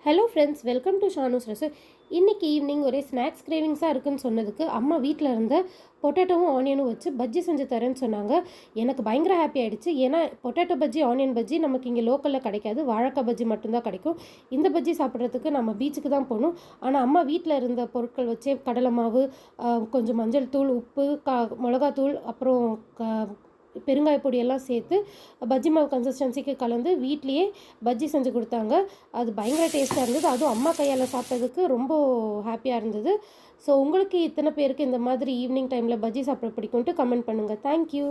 Hello friends, welcome to Shanu's recipe. இன்றைக்கி evening ஒரே snacks கிரேவிங்ஸாக இருக்குதுன்னு சொன்னதுக்கு அம்மா வீட்டில் இருந்த பொட்டேட்டோவும் ஆனியனும் வச்சு பஜ்ஜி செஞ்சு தரேன்னு சொன்னாங்க. எனக்கு பயங்கர ஹாப்பி ஆகிடுச்சு. ஏன்னா பொட்டேட்டோ பஜ்ஜி, ஆனியன் பஜ்ஜி நமக்கு இங்கே லோக்கலில் கிடைக்காது. வாழைக்காய் பஜ்ஜி மட்டும்தான் கிடைக்கும். இந்த பஜ்ஜி சாப்பிட்றதுக்கு நம்ம பீச்சுக்கு தான் போகணும். ஆனால் அம்மா வீட்டில் இருந்த பொருட்கள் வச்சே கடலை மாவு, கொஞ்சம் மஞ்சள் தூள், உப்பு, மிளகாத்தூள், அப்புறம் பெருங்காய பொடியெல்லாம் சேர்த்து பஜ்ஜி மாவு கன்சிஸ்டன்சிக்கு கலந்து வீட்லேயே பஜ்ஜி செஞ்சு கொடுத்தாங்க. அது பயங்கர டேஸ்ட்டாக இருந்தது. அதுவும் அம்மா கையால் சாப்பிட்டதுக்கு ரொம்ப ஹாப்பியாக இருந்தது. ஸோ உங்களுக்கு இத்தனை பேருக்கு இந்த மாதிரி ஈவினிங் டைமில் பஜ்ஜி சாப்பிட பிடிக்கும்ட்டு கமெண்ட் பண்ணுங்கள். தேங்க்யூ.